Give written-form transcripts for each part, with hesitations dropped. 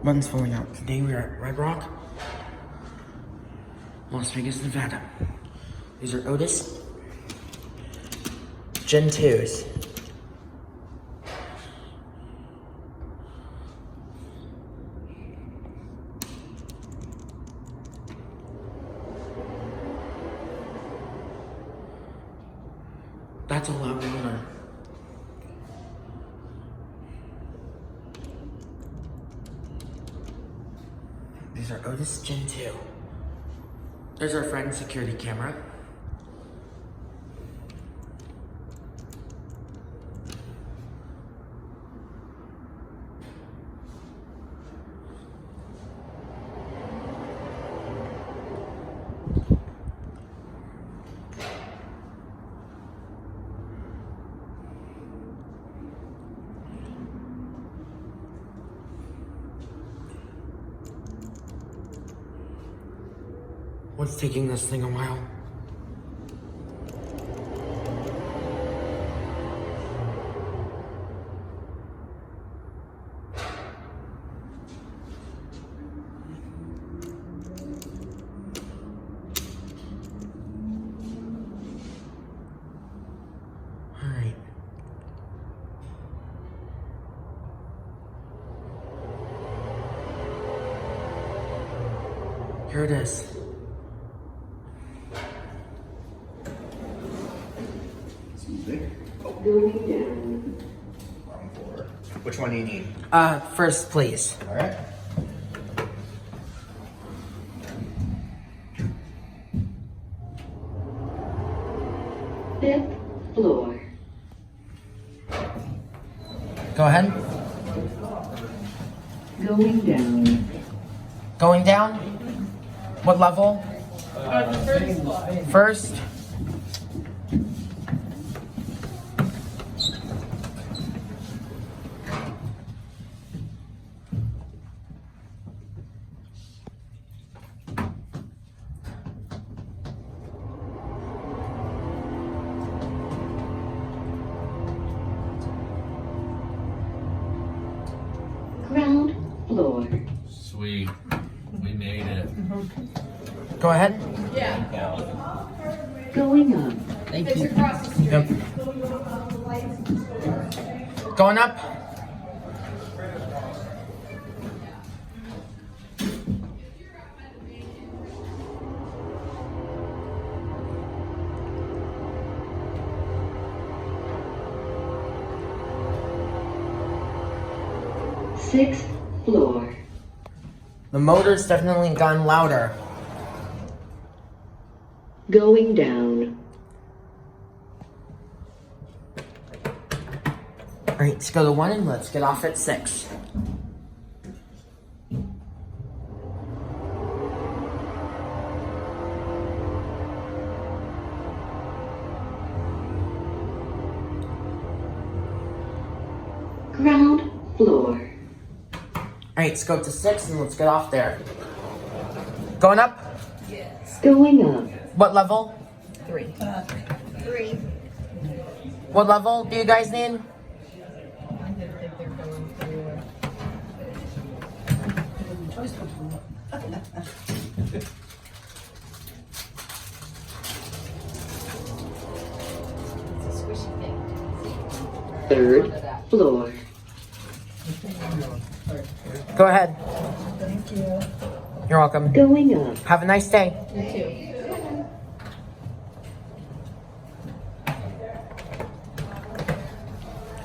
Buttons falling out. Today we are at Red Rock, Las Vegas, Nevada. These are Otis Gen2s. That's a loud motor. These are Otis Gen2. There's our friend's security camera. What's taking this thing a while? All right. Here it is. Going down. Wrong floor. Which one do you need? First, please. All right. Fifth floor. Go ahead. Going down. Going down? What level? First. Ground floor. Sweet. We made it. Go ahead. Going up. Thank you. Yep. Going up. Sixth floor. The motor's definitely gotten louder. Going down. All right, let's go to 1 and let's get off at 6. Ground floor. All right, let's go to 6 and let's get off there. Going up? Going up. What level? 3. 3. What level do you guys need? I didn't think they're going through. It's a squishy thing. Third floor. Go ahead. Thank you. You're welcome. Going up. Have a nice day. You too.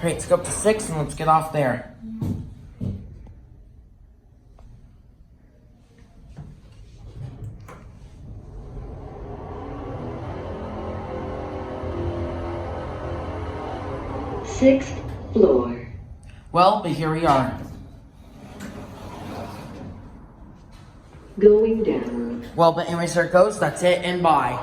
All right, let's go up to 6 and let's get off there. Sixth floor. Well, but here we are. Going down. Well, but anyways, there it goes. That's it, and bye.